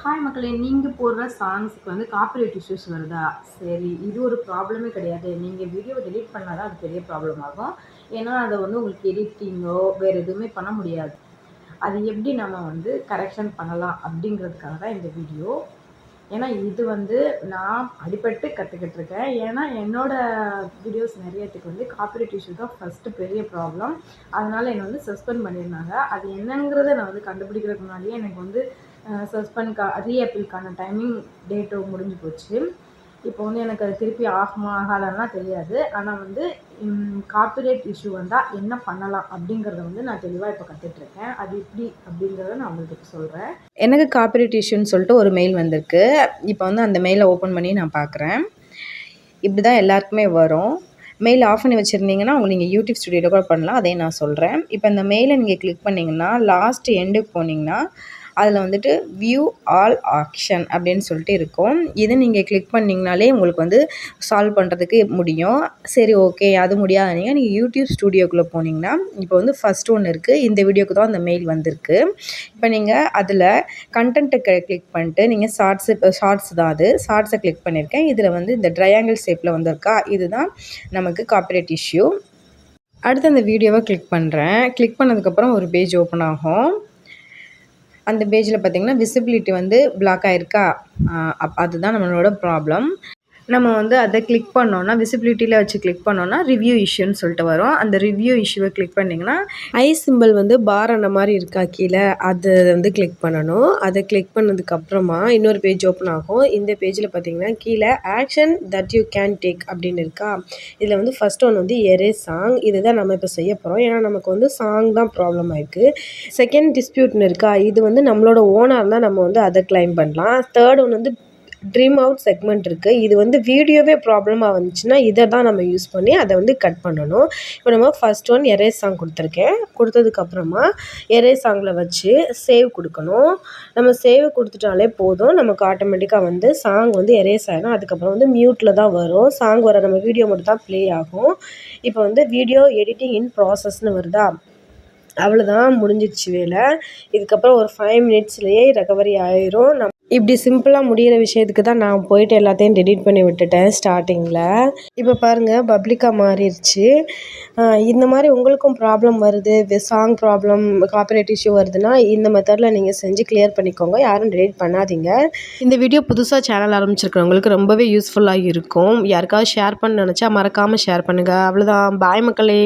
Hi மக்களே, நீங்கள் போடுற சாங்ஸுக்கு வந்து காப்பிரைட் இஷ்யூஸ் வருதா? சரி, இது ஒரு ப்ராப்ளமே கிடையாது. நீங்கள் வீடியோவை டெலீட் பண்ணால் தான் அது பெரிய ப்ராப்ளம் ஆகும். ஏன்னா அதை வந்து உங்களுக்கு எடிட்டிங்கோ வேறு எதுவுமே பண்ண முடியாது. அது எப்படி நம்ம வந்து கரெக்ஷன் பண்ணலாம் அப்படிங்கிறதுக்காக தான் இந்த வீடியோ. ஏன்னா இது வந்து நான் அடிபட்டு கற்றுக்கிட்டு இருக்கேன். ஏன்னா என்னோடய வீடியோஸ் நிறையத்துக்கு வந்து காப்பிரைட் இஷ்யூ தான் ஃபஸ்ட்டு பெரிய ப்ராப்ளம். அதனால் என்னை வந்து சஸ்பெண்ட் பண்ணியிருந்தாங்க. அது என்னங்கிறத நான் வந்து கண்டுபிடிக்கிறதுக்கு முன்னாடியே எனக்கு வந்து ரீஅப்பீலுக்கான டைமிங் டேட்டு முடிஞ்சு போச்சு. இப்போ வந்து எனக்கு அது திருப்பி ஆகுமா ஆகலைன்னா தெரியாது. ஆனால் வந்து காப்பிரைட் இஷ்யூ வந்தால் என்ன பண்ணலாம் அப்படிங்கிறத வந்து நான் தெளிவாக இப்போ கற்றுட்ருக்கேன். அது எப்படி அப்படிங்கிறத நான் உங்களுக்கு சொல்கிறேன். எனக்கு காப்பிரைட் இஷ்யூன்னு சொல்லிட்டு ஒரு மெயில் வந்திருக்கு. இப்போ வந்து அந்த மெயிலை ஓப்பன் பண்ணி நான் பார்க்குறேன். இப்படி தான் எல்லாருக்குமே வரும். மெயில் ஆஃப் பண்ணி வச்சுருந்தீங்கன்னா நீங்கள் யூடியூப் ஸ்டுடியோவில் கூட பண்ணலாம். அதையும் நான் சொல்கிறேன். இப்போ இந்த மெயிலை நீங்கள் கிளிக் பண்ணிங்கன்னா லாஸ்ட் எண்டுக்கு போனீங்கன்னா அதில் வந்துட்டு வியூ ஆல் ஆக்ஷன் அப்படின்னு சொல்லிட்டு இருக்கும். இதை நீங்கள் கிளிக் பண்ணிங்கனாலே உங்களுக்கு வந்து சால்வ் பண்ணுறதுக்கு முடியும். சரி, ஓகே, அது முடியாதீங்க. நீங்கள் யூடியூப் ஸ்டுடியோக்குள்ளே போனீங்கன்னா இப்போ வந்து ஃபஸ்ட் ஒன்று இருக்குது. இந்த வீடியோக்கு தான் அந்த மெயில் வந்திருக்கு. இப்போ நீங்கள் அதில் கண்டென்ட்டை கிளிக் பண்ணிட்டு நீங்கள் ஷார்ட்ஸ் தான், அது ஷார்ட்ஸை கிளிக் பண்ணியிருக்கேன். இதில் வந்து இந்த ட்ரையாங்கிள் ஷேப்பில் வந்திருக்கா, இதுதான் நமக்கு காப்பிரைட் இஷ்யூ. அடுத்து அந்த வீடியோவை கிளிக் பண்ணுறேன். கிளிக் பண்ணதுக்கப்புறம் ஒரு பேஜ் ஓப்பன் ஆகும். அந்த பேஜில் பார்த்திங்கன்னா விசிபிலிட்டி வந்து பிளாக் ஆகிருக்கா, அதுதான் நம்மளோட ப்ராப்ளம். நம்ம வந்து அதை கிளிக் பண்ணோன்னா விசிபிலிட்டியில் வச்சு கிளிக் பண்ணோன்னா ரிவ்யூ இஷ்யூன்னு சொல்லிட்டு வரும். அந்த ரிவ்யூ இஷ்யூவை கிளிக் பண்ணிங்கன்னா ஐ சிம்பிள் வந்து பார் அந்த மாதிரி இருக்கா கீழே, அது வந்து கிளிக் பண்ணணும். அதை கிளிக் பண்ணதுக்கப்புறமா இன்னொரு பேஜ் ஓப்பன் ஆகும். இந்த பேஜில் பார்த்திங்கன்னா கீழே action that you can take அப்படின்னு இருக்கா. இதில் வந்து ஃபஸ்ட் ஒன்று வந்து எரேஸ் சாங். இதை தான் நம்ம இப்போ செய்ய போகிறோம். ஏன்னா நமக்கு வந்து சாங் தான் ப்ராப்ளம் ஆயிருக்கு. செகண்ட் டிஸ்பியூட்னு இருக்கா, இது வந்து நம்மளோட ஓனாக இருந்தால் நம்ம வந்து அதை கிளைம் பண்ணலாம். தேர்ட் ஒன்று வந்து ட்ரீம் அவுட் செக்மெண்ட் இருக்குது. இது வந்து வீடியோவே ப்ராப்ளமாக வந்துச்சுன்னா இதை தான் நம்ம யூஸ் பண்ணி அதை வந்து கட் பண்ணணும். இப்போ நம்ம ஃபஸ்ட் ஒன் எரேஸ் சாங் கொடுத்துருக்கேன். கொடுத்ததுக்கப்புறமா எரேஸ் சாங்கில் வச்சு சேவ் கொடுக்கணும். நம்ம சேவ் கொடுத்துட்டாலே போதும், நமக்கு ஆட்டோமேட்டிக்காக வந்து சாங் வந்து எரேஸ் ஆகிடும். அதுக்கப்புறம் வந்து மியூட்டில் தான் வரும். சாங் வர நம்ம வீடியோ மட்டும் தான் ப்ளே ஆகும். இப்போ வந்து வீடியோ எடிட்டிங் இன் ப்ராசஸ்னு வருதா, அவ்வளோதான், முடிஞ்சிடுச்சு வேலை. இதுக்கப்புறம் ஒரு 5 மினிட்ஸ்லேயே ரெக்கவரி ஆயிரும். இப்படி சிம்பிளாக முடிகிற விஷயத்துக்கு தான் நான் போயிட்டு எல்லாத்தையும் டெலீட் பண்ணி விட்டுட்டேன் ஸ்டார்டிங்கில். இப்போ பாருங்கள், பப்ளிக்காக மாறிடுச்சு. இந்த மாதிரி உங்களுக்கும் ப்ராப்ளம் வருது, சாங் ப்ராப்ளம், காப்பிரைட் இஷ்யூ வருதுன்னா இந்த மெத்தடில் நீங்கள் செஞ்சு கிளியர் பண்ணிக்கோங்க. யாரும் டெலீட் பண்ணாதீங்க. இந்த வீடியோ புதுசாக சேனல் ஆரம்பிச்சிருக்கிறவங்களுக்கு ரொம்பவே யூஸ்ஃபுல்லாக இருக்கும். யாருக்காவது ஷேர் பண்ண நினச்சா மறக்காமல் ஷேர் பண்ணுங்கள். அவ்வளோதான், பாய் மக்களே.